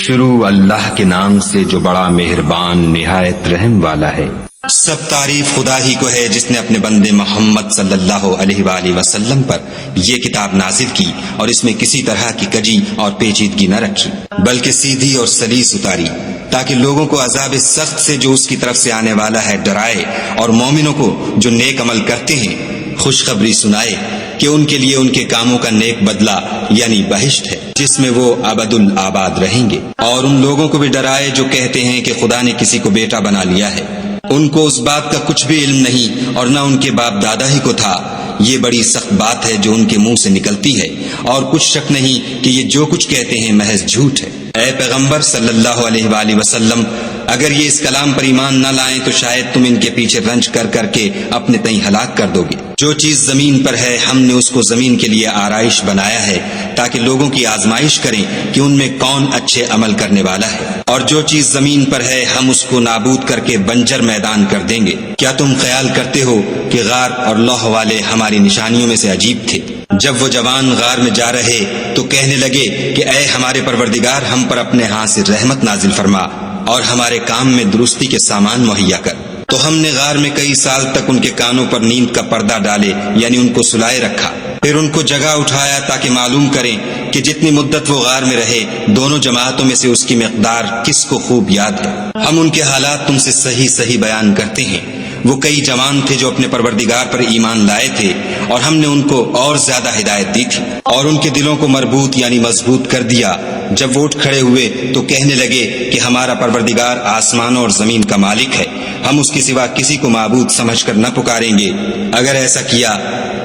شروع اللہ کے نام سے جو بڑا مہربان نہایت رحم والا ہے۔ سب تعریف خدا ہی کو ہے جس نے اپنے بندے محمد صلی اللہ علیہ وآلہ وسلم پر یہ کتاب نازل کی اور اس میں کسی طرح کی کجی اور پیچیدگی نہ رکھی، بلکہ سیدھی اور سلیس اتاری، تاکہ لوگوں کو عذاب سخت سے جو اس کی طرف سے آنے والا ہے ڈرائے، اور مومنوں کو جو نیک عمل کرتے ہیں خوشخبری سنائے کہ ان کے لیے ان کے کاموں کا نیک بدلہ یعنی بہشت ہے جس میں وہ ابد الآباد رہیں گے، اور ان لوگوں کو بھی ڈرائے جو کہتے ہیں کہ خدا نے کسی کو بیٹا بنا لیا ہے، ان کو اس بات کا کچھ بھی علم نہیں اور نہ ان کے باپ دادا ہی کو تھا۔ یہ بڑی سخت بات ہے جو ان کے منہ سے نکلتی ہے، اور کچھ شک نہیں کہ یہ جو کچھ کہتے ہیں محض جھوٹ ہے۔ اے پیغمبر صلی اللہ علیہ وآلہ وسلم، اگر یہ اس کلام پر ایمان نہ لائیں تو شاید تم ان کے پیچھے رنج کر کر کے اپنے تئیں ہلاک کر دو گے۔ جو چیز زمین پر ہے ہم نے اس کو زمین کے لیے آرائش بنایا ہے تاکہ لوگوں کی آزمائش کریں کہ ان میں کون اچھے عمل کرنے والا ہے، اور جو چیز زمین پر ہے ہم اس کو نابود کر کے بنجر میدان کر دیں گے۔ کیا تم خیال کرتے ہو کہ غار اور لوح والے ہماری نشانیوں میں سے عجیب تھے؟ جب وہ جوان غار میں جا رہے تو کہنے لگے کہ اے ہمارے پروردگار، ہم پر اپنے ہاں سے رحمت نازل فرما اور ہمارے کام میں درستی کے سامان مہیا کر۔ تو ہم نے غار میں کئی سال تک ان کے کانوں پر نیند کا پردہ ڈالے یعنی ان کو سلائے رکھا، پھر ان کو جگہ اٹھایا تاکہ معلوم کریں کہ جتنی مدت وہ غار میں رہے دونوں جماعتوں میں سے اس کی مقدار کس کو خوب یاد ہے۔ ہم ان کے حالات تم سے صحیح صحیح بیان کرتے ہیں۔ وہ کئی جوان تھے جو اپنے پروردگار پر ایمان لائے تھے، اور ہم نے ان کو اور زیادہ ہدایت دی تھی، اور ان کے دلوں کو مربوط یعنی مضبوط کر دیا۔ جب وہ اٹھ کھڑے ہوئے تو کہنے لگے کہ ہمارا پروردگار آسمانوں اور زمین کا مالک ہے، ہم اس کے سوا کسی کو معبود سمجھ کر نہ پکاریں گے۔ اگر ایسا کیا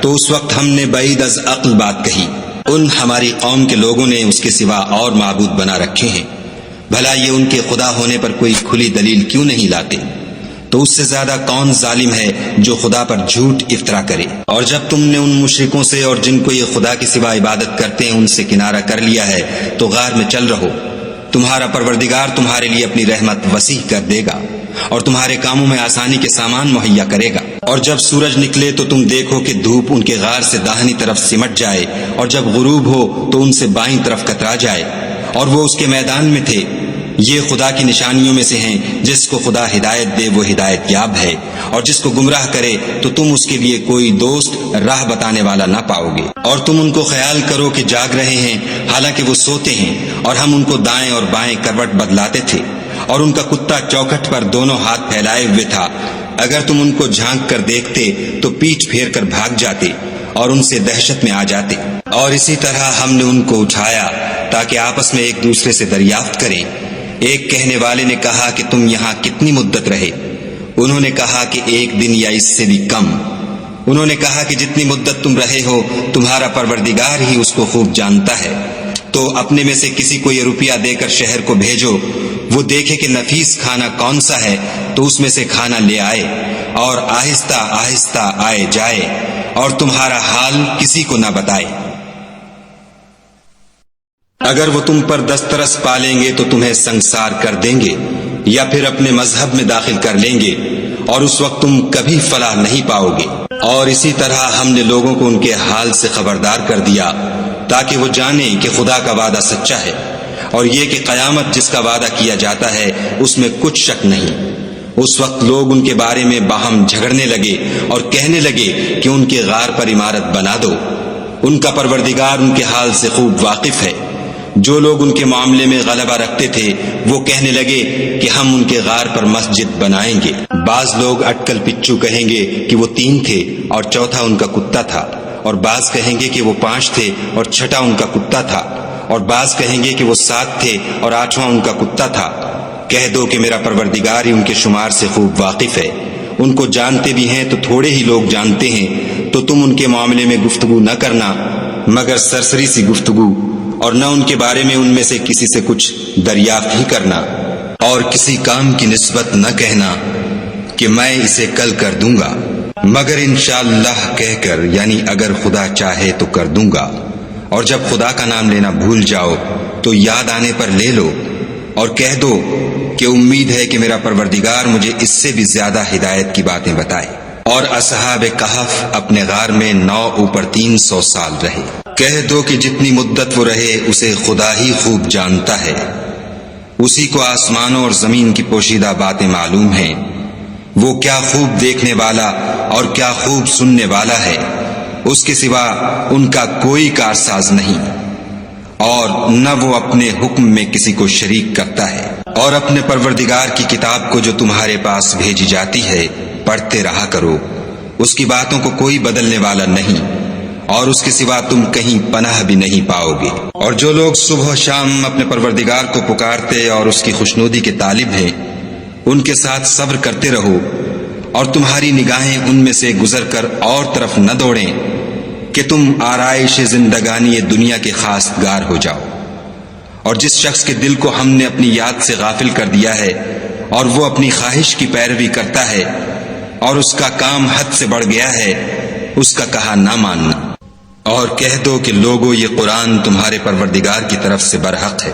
تو اس وقت ہم نے بعید از عقل بات کہی، ان ہماری قوم کے لوگوں نے اس کے سوا اور معبود بنا رکھے ہیں، بھلا یہ ان کے خدا ہونے پر کوئی کھلی دلیل کیوں نہیں لاتے؟ تو اس سے زیادہ کون ظالم ہے جو خدا پر جھوٹ افطرا کرے؟ اور جب تم نے ان مشرکوں سے اور جن کو یہ خدا کے سوا عبادت کرتے ہیں ان سے کنارہ کر لیا ہے تو غار میں چل رہو، تمہارا پروردگار تمہارے لیے اپنی رحمت وسیع کر دے گا اور تمہارے کاموں میں آسانی کے سامان مہیا کرے گا۔ اور جب سورج نکلے تو تم دیکھو کہ دھوپ ان کے غار سے داہنی طرف سمٹ جائے، اور جب غروب ہو تو ان سے بائیں طرف کترا جائے، اور وہ اس کے میدان میں تھے۔ یہ خدا کی نشانیوں میں سے ہیں، جس کو خدا ہدایت دے وہ ہدایت یاب ہے، اور جس کو گمراہ کرے تو تم اس کے لیے کوئی دوست راہ بتانے والا نہ پاؤ گے۔ اور تم ان کو خیال کرو کہ جاگ رہے ہیں حالانکہ وہ سوتے ہیں، اور ہم ان کو دائیں اور بائیں کروٹ بدلاتے تھے، اور ان کا کتا چوکھٹ پر دونوں ہاتھ پھیلائے ہوئے تھا۔ اگر تم ان کو جھانک کر دیکھتے تو پیٹھ پھیر کر بھاگ جاتے اور ان سے دہشت میں آ جاتے۔ اور اسی طرح ہم نے ان کو اٹھایا تاکہ آپس میں ایک دوسرے سے دریافت کریں۔ ایک کہنے والے نے کہا کہ تم یہاں کتنی مدت رہے؟ انہوں نے کہا کہ 1 دن یا اس سے بھی کم۔ انہوں نے کہا کہ جتنی مدت تم رہے ہو تمہارا پروردگار ہی اس کو خوب جانتا ہے، تو اپنے میں سے کسی کو یہ روپیہ دے کر شہر کو بھیجو، وہ دیکھے کہ نفیس کھانا کون سا ہے تو اس میں سے کھانا لے آئے، اور آہستہ آہستہ آئے جائے، اور تمہارا حال کسی کو نہ بتائے۔ اگر وہ تم پر دسترس پالیں گے تو تمہیں سنگسار کر دیں گے یا پھر اپنے مذہب میں داخل کر لیں گے، اور اس وقت تم کبھی فلاح نہیں پاؤ گے۔ اور اسی طرح ہم نے لوگوں کو ان کے حال سے خبردار کر دیا تاکہ وہ جانیں کہ خدا کا وعدہ سچا ہے، اور یہ کہ قیامت جس کا وعدہ کیا جاتا ہے اس میں کچھ شک نہیں۔ اس وقت لوگ ان کے بارے میں باہم جھگڑنے لگے اور کہنے لگے کہ ان کے غار پر عمارت بنا دو۔ ان کا پروردگار ان کے حال سے خوب واقف ہے۔ جو لوگ ان کے معاملے میں غلبہ رکھتے تھے وہ کہنے لگے کہ ہم ان کے غار پر مسجد بنائیں گے۔ بعض لوگ اٹکل پچو کہیں گے کہ وہ 3 تھے اور چوتھا ان کا کتا تھا، اور بعض کہیں گے کہ وہ 5 تھے اور چھٹا ان کا کتا تھا، اور بعض کہیں گے کہ وہ 7 تھے اور 8واں ان کا کتا تھا۔ کہہ دو کہ میرا پروردگار ہی ان کے شمار سے خوب واقف ہے۔ ان کو جانتے بھی ہیں تو تھوڑے ہی لوگ جانتے ہیں، تو تم ان کے معاملے میں گفتگو نہ کرنا مگر سرسری سی گفتگو، اور نہ ان کے بارے میں ان میں سے کسی سے کچھ دریافت ہی کرنا، اور کسی کام کی نسبت نہ کہنا کہ میں اسے کل کر دوں گا، مگر انشاءاللہ کہہ کر یعنی اگر خدا چاہے تو کر دوں گا۔ اور جب خدا کا نام لینا بھول جاؤ تو یاد آنے پر لے لو، اور کہہ دو کہ امید ہے کہ میرا پروردگار مجھے اس سے بھی زیادہ ہدایت کی باتیں بتائے۔ اور اصحاب کہف اپنے غار میں 9 اوپر 300 سال رہے۔ کہہ دو کہ جتنی مدت وہ رہے اسے خدا ہی خوب جانتا ہے۔ اسی کو آسمانوں اور زمین کی پوشیدہ باتیں معلوم ہیں۔ وہ کیا خوب دیکھنے والا اور کیا خوب سننے والا ہے، اس کے سوا ان کا کوئی کارساز نہیں، اور نہ وہ اپنے حکم میں کسی کو شریک کرتا ہے۔ اور اپنے پروردگار کی کتاب کو جو تمہارے پاس بھیجی جاتی ہے پڑھتے رہا کرو، اس کی باتوں کو کوئی بدلنے والا نہیں، اور اس کے سوا تم کہیں پناہ بھی نہیں پاؤ گے۔ اور جو لوگ صبح و شام اپنے پروردگار کو پکارتے اور اس کی خوشنودی کے طالب ہیں، ان کے ساتھ صبر کرتے رہو، اور تمہاری نگاہیں ان میں سے گزر کر اور طرف نہ دوڑیں کہ تم آرائش زندگانی دنیا کے خواستگار ہو جاؤ۔ اور جس شخص کے دل کو ہم نے اپنی یاد سے غافل کر دیا ہے اور وہ اپنی خواہش کی پیروی کرتا ہے اور اس کا کام حد سے بڑھ گیا ہے، اس کا کہا نہ ماننا۔ اور کہہ دو کہ لوگو یہ قرآن تمہارے پروردگار کی طرف سے برحق ہے،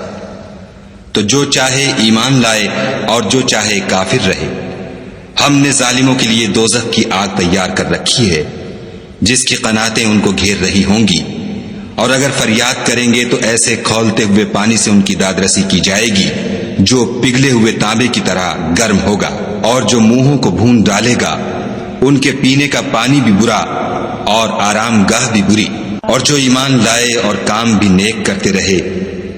تو جو چاہے ایمان لائے اور جو چاہے کافر رہے۔ ہم نے ظالموں کے لیے دوزخ کی آگ تیار کر رکھی ہے، جس کی قناتیں ان کو گھیر رہی ہوں گی، اور اگر فریاد کریں گے تو ایسے کھولتے ہوئے پانی سے ان کی داد رسی کی جائے گی جو پگھلے ہوئے تانبے کی طرح گرم ہوگا، اور جو منہوں کو بھون ڈالے گا ان کے پینے کا پانی بھی برا اور آرام گاہ بھی بری۔ اور جو ایمان لائے اور کام بھی نیک کرتے رہے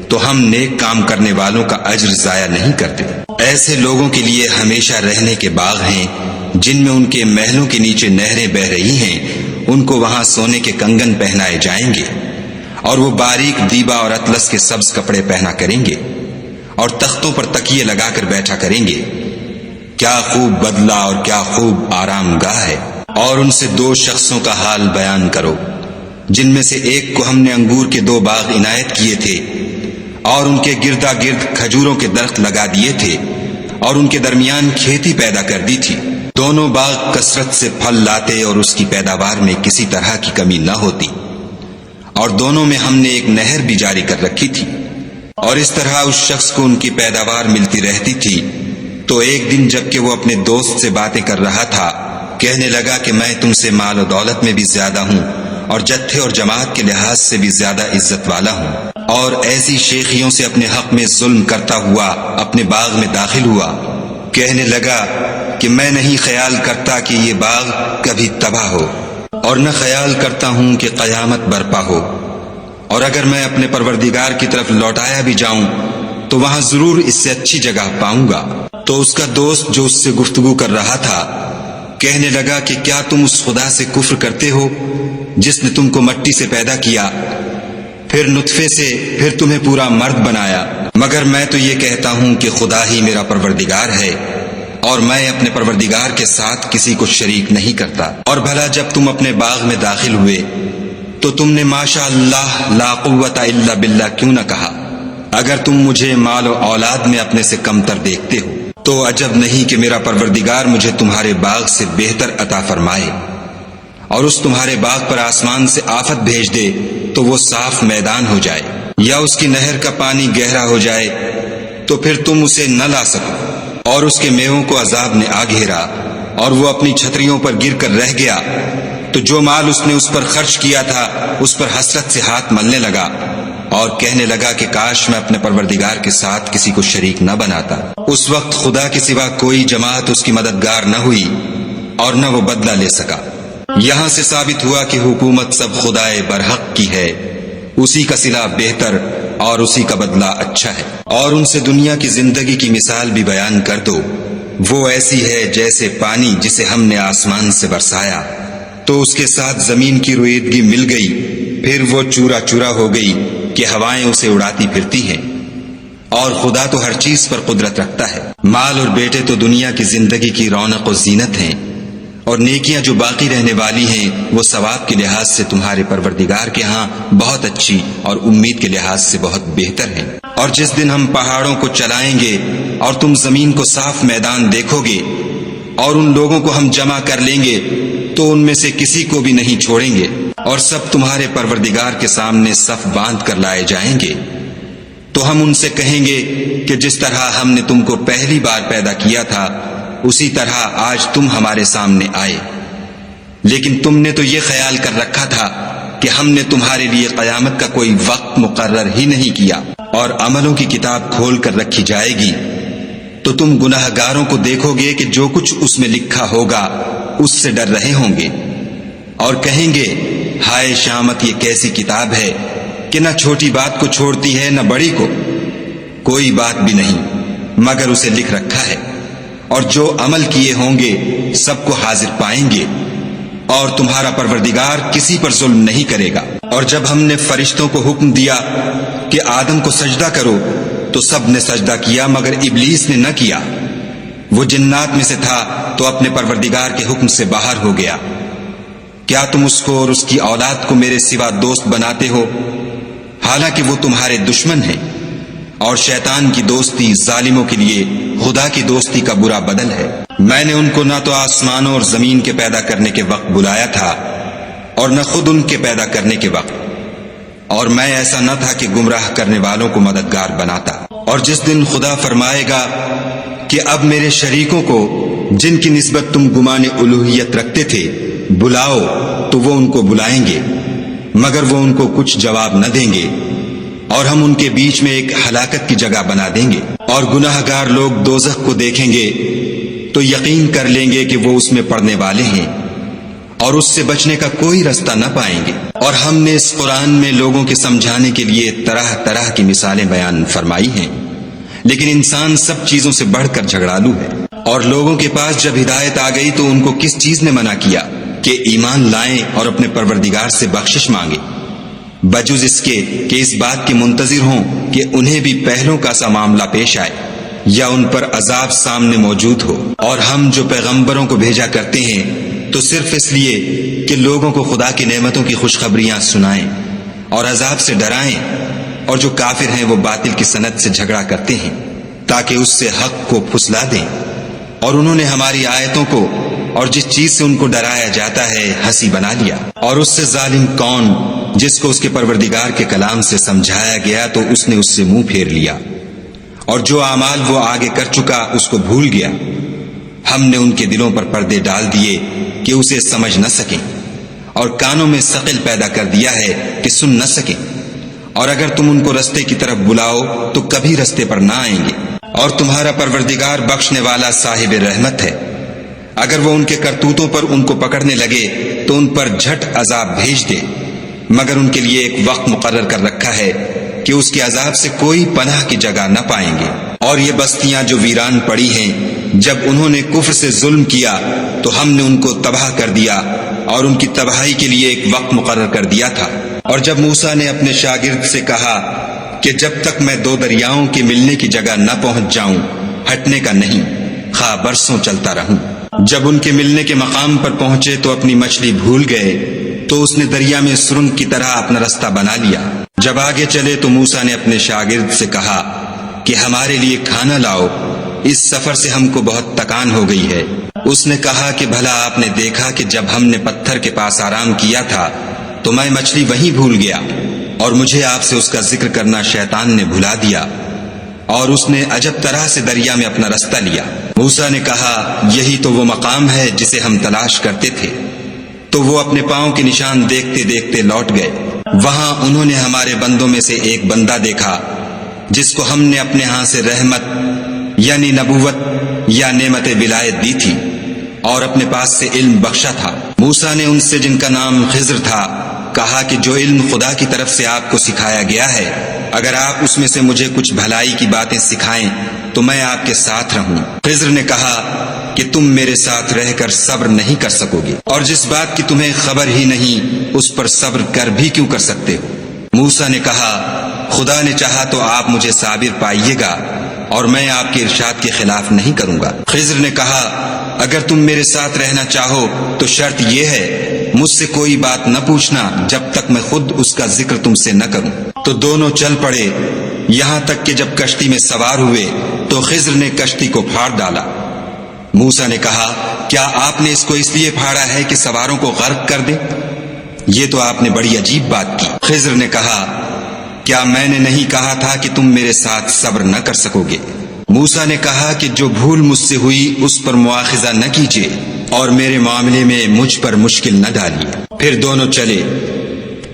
تو ہم نیک کام کرنے والوں کا اجر ضائع نہیں کرتے۔ ایسے لوگوں کے لیے ہمیشہ رہنے کے باغ ہیں جن میں ان کے محلوں کے نیچے نہریں بہ رہی ہیں، ان کو وہاں سونے کے کنگن پہنائے جائیں گے، اور وہ باریک دیبا اور اطلس کے سبز کپڑے پہنا کریں گے، اور تختوں پر تکیے لگا کر بیٹھا کریں گے۔ کیا خوب بدلہ اور کیا خوب آرام گاہ ہے۔ اور ان سے دو شخصوں کا حال بیان کرو جن میں سے ایک کو ہم نے انگور کے 2 باغ عنایت کیے تھے، اور ان کے گردا گرد کھجوروں کے درخت لگا دیے تھے، اور ان کے درمیان کھیتی پیدا کر دی تھی۔ دونوں باغ کثرت سے پھل لاتے اور اس کی پیداوار میں کسی طرح کی کمی نہ ہوتی، اور دونوں میں ہم نے ایک نہر بھی جاری کر رکھی تھی۔ اور اس طرح اس شخص کو ان کی پیداوار ملتی رہتی تھی۔ تو ایک دن جب کہ وہ اپنے دوست سے باتیں کر رہا تھا، کہنے لگا کہ میں تم سے مال و دولت میں بھی زیادہ ہوں، اور جتھے اور جماعت کے لحاظ سے بھی زیادہ عزت والا ہوں، اور ایسی شیخیوں سے اپنے حق میں ظلم کرتا ہوا اپنے باغ میں داخل ہوا۔ کہنے لگا کہ میں نہیں خیال کرتا کہ یہ باغ کبھی تباہ ہو، اور نہ خیال کرتا ہوں کہ قیامت برپا ہو، اور اگر میں اپنے پروردگار کی طرف لوٹایا بھی جاؤں تو وہاں ضرور اس سے اچھی جگہ پاؤں گا۔ تو اس کا دوست جو اس سے گفتگو کر رہا تھا کہنے لگا کہ کیا تم اس خدا سے کفر کرتے ہو جس نے تم کو مٹی سے پیدا کیا، پھر نطفے سے، پھر تمہیں پورا مرد بنایا؟ مگر میں تو یہ کہتا ہوں کہ خدا ہی میرا پروردگار ہے، اور میں اپنے پروردگار کے ساتھ کسی کو شریک نہیں کرتا۔ اور بھلا جب تم اپنے باغ میں داخل ہوئے تو تم نے ماشاء اللہ لا قوت الا باللہ کیوں نہ کہا؟ اگر تم مجھے مال و اولاد میں اپنے سے کمتر دیکھتے ہو تو عجب نہیں کہ میرا پروردگار مجھے تمہارے باغ سے بہتر عطا فرمائے، اور اس تمہارے باغ پر آسمان سے آفت بھیج دے تو وہ صاف میدان ہو جائے، یا اس کی نہر کا پانی گہرا ہو جائے تو پھر تم اسے نہ لا سکو، اور اس کے میووں کو عذاب نے آ گھیرا اور وہ اپنی چھتریوں پر گر کر رہ گیا، تو جو مال اس نے اس پر خرچ کیا تھا اس پر حسرت سے ہاتھ ملنے لگا، اور کہنے لگا کہ کاش میں اپنے پروردگار کے ساتھ کسی کو شریک نہ بناتا۔ اس وقت خدا کے سوا کوئی جماعت اس کی مددگار نہ ہوئی اور نہ وہ بدلہ لے سکا۔ یہاں سے ثابت ہوا کہ حکومت سب خدائے برحق کی ہے، اسی کا صلہ بہتر اور اسی کا بدلہ اچھا ہے۔ اور ان سے دنیا کی زندگی کی مثال بھی بیان کر دو، وہ ایسی ہے جیسے پانی جسے ہم نے آسمان سے برسایا تو اس کے ساتھ زمین کی رویدگی مل گئی، پھر وہ چورا چورا ہو گئی کہ ہوائیں اسے اڑاتی پھرتی ہیں۔ اور خدا تو ہر چیز پر قدرت رکھتا ہے۔ مال اور بیٹے تو دنیا کی زندگی کی رونق و زینت ہیں، اور نیکیاں جو باقی رہنے والی ہیں وہ ثواب کے لحاظ سے تمہارے پروردگار کے ہاں بہت اچھی اور امید کے لحاظ سے بہت بہتر ہیں۔ اور جس دن ہم پہاڑوں کو چلائیں گے اور تم زمین کو صاف میدان دیکھو گے، اور ان لوگوں کو ہم جمع کر لیں گے تو ان میں سے کسی کو بھی نہیں چھوڑیں گے، اور سب تمہارے پروردگار کے سامنے صف باندھ کر لائے جائیں گے۔ تو ہم ان سے کہیں گے کہ جس طرح ہم نے تم کو پہلی بار پیدا کیا تھا اسی طرح آج تم ہمارے سامنے آئے، لیکن تم نے تو یہ خیال کر رکھا تھا کہ ہم نے تمہارے لیے قیامت کا کوئی وقت مقرر ہی نہیں کیا۔ اور عملوں کی کتاب کھول کر رکھی جائے گی تو تم گناہگاروں کو دیکھو گے کہ جو کچھ اس میں لکھا ہوگا اس سے ڈر رہے ہوں گے اور کہیں گے ہائے شامت، یہ کیسی کتاب ہے کہ نہ چھوٹی بات کو چھوڑتی ہے نہ بڑی کو، کوئی بات بھی نہیں مگر اسے لکھ رکھا ہے، اور جو عمل کیے ہوں گے سب کو حاضر پائیں گے، اور تمہارا پروردگار کسی پر ظلم نہیں کرے گا۔ اور جب ہم نے فرشتوں کو حکم دیا کہ آدم کو سجدہ کرو تو سب نے سجدہ کیا مگر ابلیس نے نہ کیا، وہ جنات میں سے تھا تو اپنے پروردگار کے حکم سے باہر ہو گیا۔ کیا تم اس کو اور اس کی اولاد کو میرے سوا دوست بناتے ہو، حالانکہ وہ تمہارے دشمن ہیں، اور شیطان کی دوستی ظالموں کے لیے خدا کی دوستی کا برا بدل ہے۔ میں نے ان کو نہ تو آسمانوں اور زمین کے پیدا کرنے کے وقت بلایا تھا اور نہ خود ان کے پیدا کرنے کے وقت، اور میں ایسا نہ تھا کہ گمراہ کرنے والوں کو مددگار بناتا۔ اور جس دن خدا فرمائے گا کہ اب میرے شریکوں کو جن کی نسبت تم گمان الوہیت رکھتے تھے بلاؤ، تو وہ ان کو بلائیں گے مگر وہ ان کو کچھ جواب نہ دیں گے، اور ہم ان کے بیچ میں ایک ہلاکت کی جگہ بنا دیں گے۔ اور گناہ گار لوگ دوزخ کو دیکھیں گے تو یقین کر لیں گے کہ وہ اس میں پڑنے والے ہیں اور اس سے بچنے کا کوئی رستہ نہ پائیں گے۔ اور ہم نے اس قرآن میں لوگوں کے سمجھانے کے لیے طرح طرح کی مثالیں بیان فرمائی ہیں، لیکن انسان سب چیزوں سے بڑھ کر جھگڑالو ہے۔ اور لوگوں کے پاس جب ہدایت آ گئی تو ان کو کس چیز نے منع کیا کہ ایمان لائیں اور اپنے پروردگار سے بخشش مانگیں، بجز اس کے کہ اس بات کے منتظر ہوں کہ انہیں بھی پہلوں کا سا معاملہ پیش آئے یا ان پر عذاب سامنے موجود ہو۔ اور ہم جو پیغمبروں کو بھیجا کرتے ہیں تو صرف اس لیے کہ لوگوں کو خدا کی نعمتوں کی خوشخبریاں سنائیں اور عذاب سے ڈرائیں، اور جو کافر ہیں وہ باطل کی سند سے جھگڑا کرتے ہیں تاکہ اس سے حق کو پھسلا دیں۔ اور انہوں نے ہماری آیتوں کو اور جس چیز سے ان کو ڈرایا جاتا ہے ہنسی بنا لیا۔ اور اس سے ظالم کون جس کو اس کے پروردگار کے کلام سے سمجھایا گیا تو اس نے اس سے منہ پھیر لیا، اور جو اعمال وہ آگے کر چکا اس کو بھول گیا۔ ہم نے ان کے دلوں پر پردے ڈال دیے کہ اسے سمجھ نہ سکیں، اور کانوں میں ثقل پیدا کر دیا ہے کہ سن نہ سکیں، اور اگر تم ان کو رستے کی طرف بلاؤ تو کبھی رستے پر نہ آئیں گے۔ اور تمہارا پروردگار بخشنے والا صاحب رحمت ہے، اگر وہ ان کے کرتوتوں پر ان کو پکڑنے لگے تو ان پر جھٹ عذاب بھیج دے، مگر ان کے لیے ایک وقت مقرر کر رکھا ہے کہ اس کے عذاب سے کوئی پناہ کی جگہ نہ پائیں گے۔ اور یہ بستیاں جو ویران پڑی ہیں، جب انہوں نے کفر سے ظلم کیا تو ہم نے ان کو تباہ کر دیا اور ان کی تباہی کے لیے ایک وقت مقرر کر دیا تھا۔ اور جب موسیٰ نے اپنے شاگرد سے کہا کہ جب تک میں دو دریاؤں کے ملنے کی جگہ نہ پہنچ جاؤں ہٹنے کا نہیں، خواہ برسوں چلتا رہوں۔ جب ان کے ملنے کے مقام پر پہنچے تو اپنی مچھلی بھول گئے تو اس نے دریا میں سرنگ کی طرح اپنا رستہ بنا لیا۔ جب آگے چلے تو موسیٰ نے اپنے شاگرد سے کہا کہ ہمارے لیے کھانا لاؤ، اس سفر سے ہم کو بہت تکان ہو گئی ہے۔ اس نے کہا کہ بھلا آپ نے دیکھا کہ جب ہم نے پتھر کے پاس آرام کیا تھا تو میں مچھلی وہیں بھول گیا، اور مجھے آپ سے اس کا ذکر کرنا شیطان نے بھلا دیا، اور اس نے عجب طرح سے دریا میں اپنا رستہ لیا۔ موسیٰ نے کہا یہی تو وہ مقام ہے جسے ہم تلاش کرتے تھے۔ تو وہ اپنے پاؤں کے نشان دیکھتے دیکھتے لوٹ گئے۔ وہاں انہوں نے ہمارے بندوں میں سے ایک بندہ دیکھا جس کو ہم نے اپنے ہاں سے رحمت یعنی نبوت یا نعمت ولایت دی تھی اور اپنے پاس سے علم بخشا تھا۔ موسیٰ نے ان سے جن کا نام خضر تھا کہا کہ جو علم خدا کی طرف سے آپ کو سکھایا گیا ہے، اگر آپ اس میں سے مجھے کچھ بھلائی کی باتیں سکھائیں تو میں آپ کے ساتھ رہوں۔ خضر نے کہا کہ تم میرے ساتھ رہ کر صبر نہیں کر سکو گے، اور جس بات کی تمہیں خبر ہی نہیں اس پر صبر کر بھی کیوں کر سکتے ہو؟ موسیٰ نے کہا خدا نے چاہا تو آپ مجھے صابر پائیے گا اور میں آپ کے ارشاد کے خلاف نہیں کروں گا۔ خضر نے کہا اگر تم میرے ساتھ رہنا چاہو تو شرط یہ ہے مجھ سے کوئی بات نہ پوچھنا جب تک میں خود اس کا ذکر تم سے نہ کروں۔ تو دونوں چل پڑے، یہاں تک کہ جب کشتی میں سوار ہوئے تو خضر نے کشتی کو پھاڑ ڈالا۔ موسیٰ نے کہا کیا آپ نے اس کو اس لیے پھاڑا ہے کہ سواروں کو غرق کر دے؟ یہ تو آپ نے بڑی عجیب بات کی۔ خضر نے کہا کیا میں نے نہیں کہا تھا کہ تم میرے ساتھ صبر نہ کر سکو گے؟ موسیٰ نے کہا کہ جو بھول مجھ سے ہوئی اس پر مواخذہ نہ کیجیے اور میرے معاملے میں مجھ پر مشکل نہ ڈالیے۔ پھر دونوں چلے،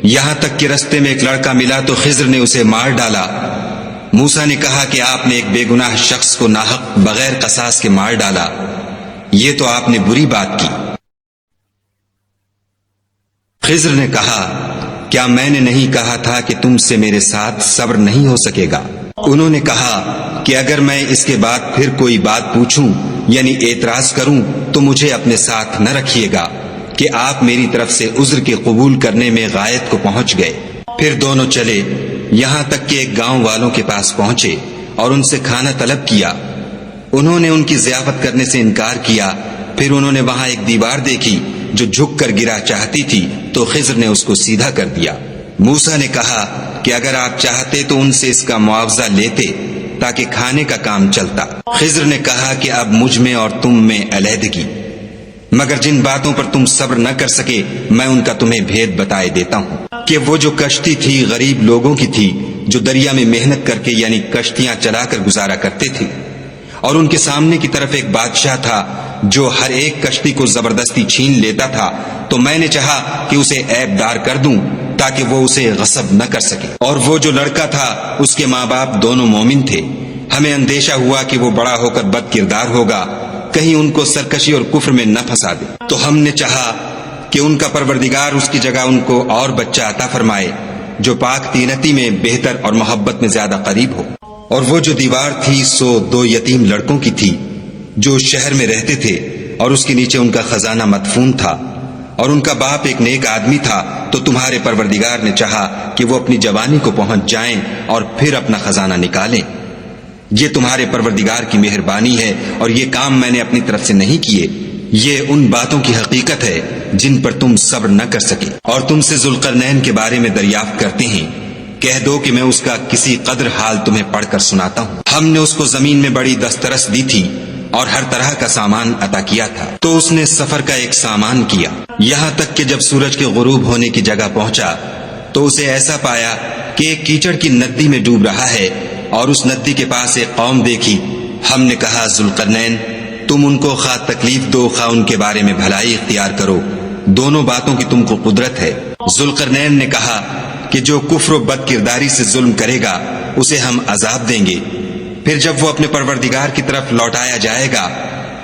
یہاں تک کہ رستے میں ایک لڑکا ملا تو خضر نے اسے مار ڈالا موسیٰ نے کہا کہ آپ نے ایک بے گناہ شخص کو ناحق بغیر قصاص کے مار ڈالا، یہ تو آپ نے بری بات کی۔ خضر نے کہا کیا میں نے نہیں کہا تھا کہ تم سے میرے ساتھ صبر نہیں ہو سکے گا؟ انہوں نے کہا کہ اگر میں اس کے بعد پھر کوئی بات پوچھوں یعنی اعتراض کروں تو مجھے اپنے ساتھ نہ رکھیے گا کہ آپ میری طرف سے عذر کے قبول کرنے میں غایت کو پہنچ گئے۔ پھر دونوں چلے یہاں تک کہ ایک گاؤں والوں کے پاس پہنچے اور ان سے کھانا طلب کیا۔ انہوں نے ان کی ضیافت کرنے سے انکار کیا۔ پھر انہوں نے وہاں ایک دیوار دیکھی جو جھک کر گرا چاہتی تھی تو خضر نے اس کو سیدھا کر دیا۔ موسیٰ نے کہا کہ اگر آپ چاہتے تو ان سے اس کا معاوضہ لیتے تاکہ کھانے کا کام چلتا۔ خضر نے کہا کہ اب مجھ میں اور تم میں علیحدگی، مگر جن باتوں پر تم صبر نہ کر سکے میں ان کا تمہیں بھید بتائے دیتا ہوں کہ وہ جو کشتی تھی غریب لوگوں کی تھی جو دریا میں محنت کر کے یعنی کشتیاں چلا کر گزارا کرتے تھے، اور ان کے سامنے کی طرف ایک بادشاہ تھا جو ہر ایک کشتی کو زبردستی چھین لیتا تھا، تو میں نے چاہا کہ اسے عیب دار کر دوں تاکہ وہ اسے غصب نہ کر سکے۔ اور وہ جو لڑکا تھا اس کے ماں باپ دونوں مومن تھے، ہمیں اندیشہ ہوا کہ وہ بڑا ہو کر بد کردار ہوگا، کہیں ان کو سرکشی اور کفر میں نہ پھنسا دے، تو ہم نے چاہا کہ ان کا پروردگار اس کی جگہ ان کو اور بچہ عطا فرمائے جو پاک تینتی میں بہتر اور محبت میں زیادہ قریب ہو۔ اور وہ جو دیوار تھی سو 2 یتیم لڑکوں کی تھی جو شہر میں رہتے تھے، اور اس کے نیچے ان کا خزانہ مدفون تھا، اور ان کا باپ ایک نیک آدمی تھا، تو تمہارے پروردگار نے چاہا کہ وہ اپنی جوانی کو پہنچ جائیں اور پھر اپنا خزانہ نکالیں۔ یہ تمہارے پروردگار کی مہربانی ہے اور یہ کام میں نے اپنی طرف سے نہیں کیے، یہ ان باتوں کی حقیقت ہے جن پر تم صبر نہ کر سکے۔ اور تم سے ذوالقرنین کے بارے میں دریافت کرتے ہیں، کہہ دو کہ میں اس کا کسی قدر حال تمہیں پڑھ کر سناتا ہوں۔ ہم نے اس کو زمین میں بڑی دسترس دی تھی اور ہر طرح کا سامان عطا کیا تھا، تو اس نے سفر کا ایک سامان کیا، یہاں تک کہ جب سورج کے غروب ہونے کی جگہ پہنچا تو اسے ایسا پایا کہ ایک کیچڑ کی ندی میں ڈوب رہا ہے، اور اس ندی کے پاس ایک قوم دیکھی۔ ہم نے کہا ذوالقرنین تم ان کو خواہ تکلیف دو خواہ ان کے بارے میں بھلائی اختیار کرو، دونوں باتوں کی تم کو قدرت ہے۔ ذوالقرنین نے کہا کہ جو کفر و بد کرداری سے ظلم کرے گا اسے ہم عذاب دیں گے، پھر جب وہ اپنے پروردگار کی طرف لوٹایا جائے گا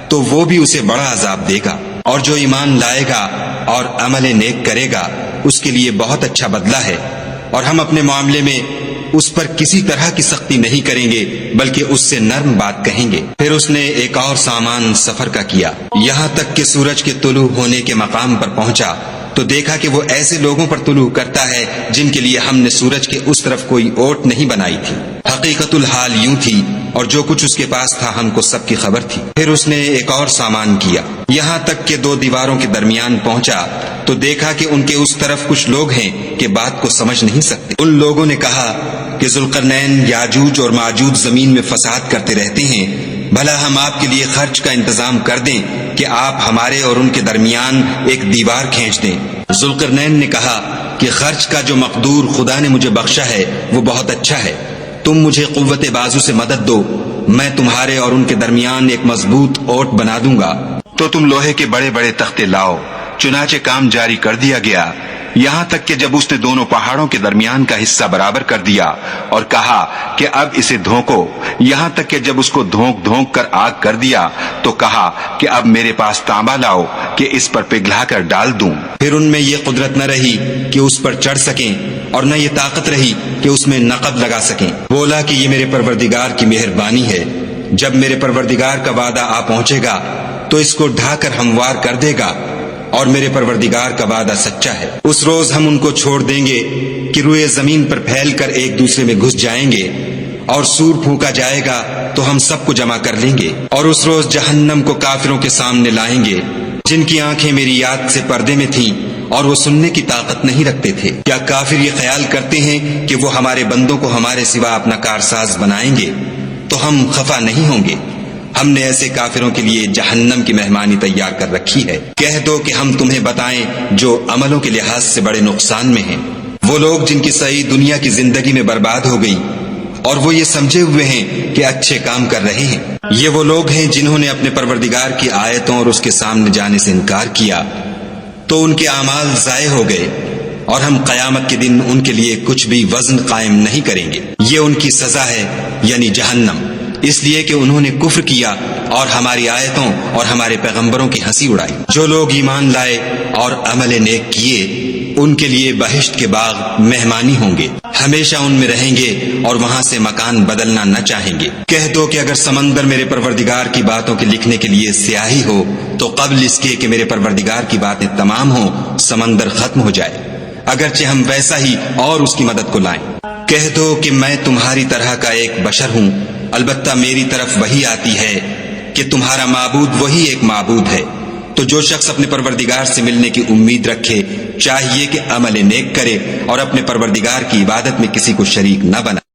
تو وہ بھی اسے بڑا عذاب دے گا، اور جو ایمان لائے گا اور عمل نیک کرے گا اس کے لیے بہت اچھا بدلہ ہے، اور ہم اپنے معاملے میں اس پر کسی طرح کی سختی نہیں کریں گے بلکہ اس سے نرم بات کہیں گے۔ پھر اس نے ایک اور سامان سفر کا کیا، یہاں تک کہ سورج کے طلوع ہونے کے مقام پر پہنچا تو دیکھا کہ وہ ایسے لوگوں پر طلوع کرتا ہے جن کے لیے ہم نے سورج کے اس طرف کوئی اوٹ نہیں بنائی تھی۔ حقیقت الحال یوں تھی، اور جو کچھ اس کے پاس تھا ہم کو سب کی خبر تھی۔ پھر اس نے ایک اور سامان کیا، یہاں تک کہ 2 دیواروں کے درمیان پہنچا تو دیکھا کہ ان کے اس طرف کچھ لوگ ہیں کہ بات کو سمجھ نہیں سکتے۔ ان لوگوں نے کہا کہ ذوالقرنین یاجوج اور ماجوج زمین میں فساد کرتے رہتے ہیں، بھلا ہم آپ کے لیے خرچ کا انتظام کر دیں کہ آپ ہمارے اور ان کے درمیان ایک دیوار کھینچ دیں۔ ذوالقرنین نے کہا کہ خرچ کا جو مقدور خدا نے مجھے بخشا ہے وہ بہت اچھا ہے، تم مجھے قوت بازو سے مدد دو، میں تمہارے اور ان کے درمیان ایک مضبوط اوٹ بنا دوں گا۔ تو تم لوہے کے بڑے بڑے تختے لاؤ۔ چنانچہ کام جاری کر دیا گیا، یہاں تک کہ جب اس نے دونوں پہاڑوں کے درمیان کا حصہ برابر کر دیا اور کہا کہ اب اسے دھونکو، یہاں تک کہ جب اس کو دھونک دھونک کر آگ کر دیا تو کہا کہ اب میرے پاس تانبا لاؤ کہ اس پر پگھلا کر ڈال دوں۔ پھر ان میں یہ قدرت نہ رہی کہ اس پر چڑھ سکیں اور نہ یہ طاقت رہی کہ اس میں نقب لگا سکیں۔ بولا کہ یہ میرے پروردگار کی مہربانی ہے، جب میرے پروردگار کا وعدہ آ پہنچے گا تو اس کو ڈھا کر ہموار کر دے گا، اور میرے پروردگار کا وعدہ سچا ہے۔ اس روز ہم ان کو چھوڑ دیں گے کہ روئے زمین پر پھیل کر ایک دوسرے میں گھس جائیں گے، اور سور پھونکا جائے گا تو ہم سب کو جمع کر لیں گے، اور اس روز جہنم کو کافروں کے سامنے لائیں گے جن کی آنکھیں میری یاد سے پردے میں تھیں اور وہ سننے کی طاقت نہیں رکھتے تھے۔ کیا کافر یہ خیال کرتے ہیں کہ وہ ہمارے بندوں کو ہمارے سوا اپنا کارساز بنائیں گے؟ تو ہم خفا نہیں ہوں گے، ہم نے ایسے کافروں کے لیے جہنم کی مہمانی تیار کر رکھی ہے۔ کہہ دو کہ ہم تمہیں بتائیں جو عملوں کے لحاظ سے بڑے نقصان میں ہیں، وہ لوگ جن کی صحیح دنیا کی زندگی میں برباد ہو گئی اور وہ یہ سمجھے ہوئے ہیں کہ اچھے کام کر رہے ہیں۔ یہ وہ لوگ ہیں جنہوں نے اپنے پروردگار کی آیتوں اور اس کے سامنے جانے سے انکار کیا، تو ان کے اعمال ضائع ہو گئے، اور ہم قیامت کے دن ان کے لیے کچھ بھی وزن قائم نہیں کریں گے. یہ ان کی سزا ہے یعنی جہنم، اس لیے کہ انہوں نے کفر کیا اور ہماری آیتوں اور ہمارے پیغمبروں کی ہنسی اڑائی. جو لوگ ایمان لائے اور عمل نیک کیے ان کے لیے بہشت کے باغ مہمانی ہوں گے، ہمیشہ ان میں رہیں گے اور وہاں سے مکان بدلنا نہ چاہیں گے. کہہ دو کہ اگر سمندر میرے پروردگار کی باتوں کے لکھنے کے لیے سیاہی ہو تو قبل اس کے کہ میرے پروردگار کی باتیں تمام ہوں سمندر ختم ہو جائے، اگرچہ ہم ویسا ہی اور اس کی مدد کو لائیں. کہہ دو کہ میں تمہاری طرح کا ایک بشر ہوں، البتہ میری طرف وہی آتی ہے کہ تمہارا معبود وہی ایک معبود ہے. تو جو شخص اپنے پروردگار سے ملنے کی امید رکھے چاہیے کہ عمل نیک کرے اور اپنے پروردگار کی عبادت میں کسی کو شریک نہ بنائے.